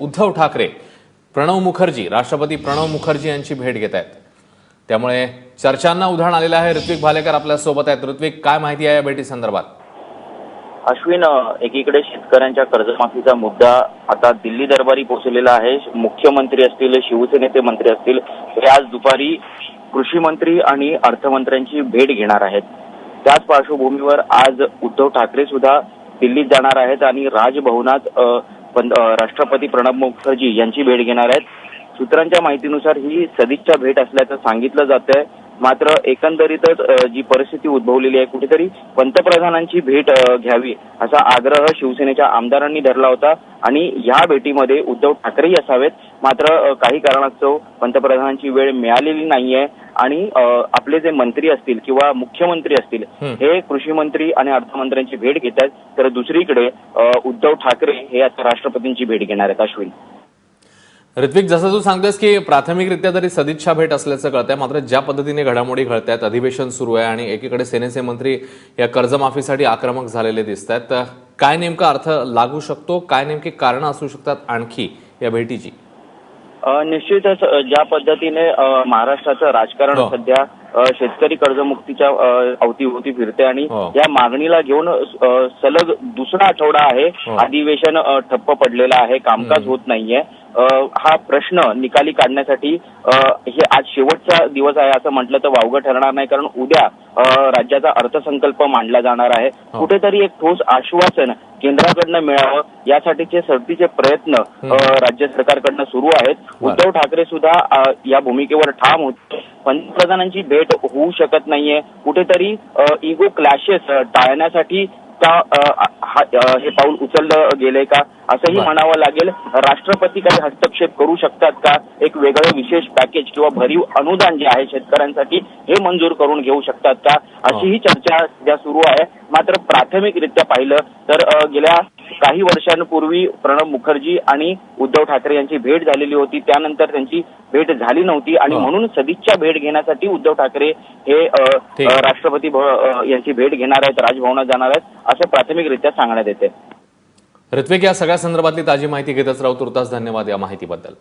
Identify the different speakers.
Speaker 1: उद्धव ठाकरे राष्ट्रपती प्रणव मुखर्जी यांची भेट घेत आहेत। त्यामुळे चर्चांना उधाण आलेलं आहे। ऋत्विक भालेकर आपल्या सोबत आहेत। ऋत्विक, काय माहिती आहे या भेटी संदर्भात?
Speaker 2: अश्विन, एकीकडे शेतकऱ्यांच्या कर्जमाफीचा मुद्दा आता दिल्ली दरबारी पोहोचलेला आहे। मुख्यमंत्री असतील, शिवसेनेचे मंत्री असतील, हे आज दुपारी कृषी मंत्री आणि अर्थमंत्र्यांची भेट घेणार आहेत। त्याच पार्श्वभूमीवर आज उद्धव ठाकरे सुद्धा दिल्लीत जाणार आहेत आणि राजभवनात राष्ट्रपती प्रणब मुखर्जी यांची भेट घेणार आहेत। सूत्रांच्या माहितीनुसार ही सदिच्छा भेट असल्याचं सांगितलं जातंय। मात्र एकंदरीतच जी परिस्थिती उद्भवलेली आहे, कुठेतरी पंतप्रधानांची भेट घ्यावी असा आग्रह शिवसेनेच्या आमदारांनी धरला होता आणि या भेटीमध्ये उद्धव ठाकरेही असावेत। मात्र काही कारणास्तव पंतप्रधानांची वेळ मिळालेली नाहीये आणि आपले जे मंत्री असतील किंवा मुख्यमंत्री असतील हे कृषी मंत्री आणि अर्थमंत्र्यांची भेट घेत आहेत, तर दुसरीकडे उद्धव ठाकरे हे आता राष्ट्रपतींची भेट घेणार आहेत। अश्विन,
Speaker 1: ऋत्विक, जसं तू सांगतोस की प्राथमिकरित्या तरी सदिच्छा भेट असल्याचं कळतंय, मात्र ज्या पद्धतीने घडामोडी घडतायत, अधिवेशन सुरू आहे आणि एकीकडे सेनेचे मंत्री या कर्जमाफीसाठी आक्रमक झालेले दिसत आहेत, काय नेमका अर्थ लागू शकतो? काय नेमकी कारण असू शकतात आणखी या भेटीची?
Speaker 2: निश्चितच ज्या पद्धतीने महाराष्ट्राचं राजकारण सध्या शेतकरी कर्जमुक्तीच्या अवतीभोवती फिरते आणि या मागणीला घेऊन सलग दुसरा आठवडा आहे अधिवेशन ठप्प पडलेला आहे, कामकाज होत नाहीये। हा प्रश्न निकाली काढण्यासाठी हे आज शेवटचा दिवस आहे असं म्हटलं तर वावगं ठरणार नाही, कारण उद्या राज्याचा अर्थसंकल्प मांडला जाणार आहे। कुठेतरी एक ठोस आश्वासन केंद्राकडनं मिळावं यासाठीचे सरतीचे प्रयत्न राज्य सरकारकडनं सुरू आहेत। उद्धव ठाकरे सुद्धा या भूमिकेवर ठाम होते। पंतप्रधानांची भेट होऊ शकत नाहीये, कुठेतरी इगो क्लॅशेस टाळण्यासाठी हे पाऊल उचललं गेलंय का असंही म्हणावं लागेल। राष्ट्रपती काही हस्तक्षेप करू शकतात का? एक वेगळं विशेष पॅकेज किंवा भरीव अनुदान जे आहे शेतकऱ्यांसाठी हे मंजूर करून घेऊ शकतात का, अशी ही चर्चा सध्या सुरू आहे। मात्र प्राथमिकरित्या पाहिलं तर गेल्या काही वर्षांपूर्वी प्रणब मुखर्जी आणि उद्धव ठाकरे यांची भेट झालेली होती, त्यानंतर त्यांची भेट झाली नव्हती आणि म्हणून सदिच्छा भेट घेण्यासाठी उद्धव ठाकरे हे राष्ट्रपती यांची भेट घेणार आहेत, राजभवनात जाणार आहेत असं प्राथमिकरित्या सांगण्यात येते।
Speaker 1: ऋत्विक, या सगळ्या संदर्भातली ताजी माहिती घेतच राहू। तुर्तास धन्यवाद या माहितीबद्दल।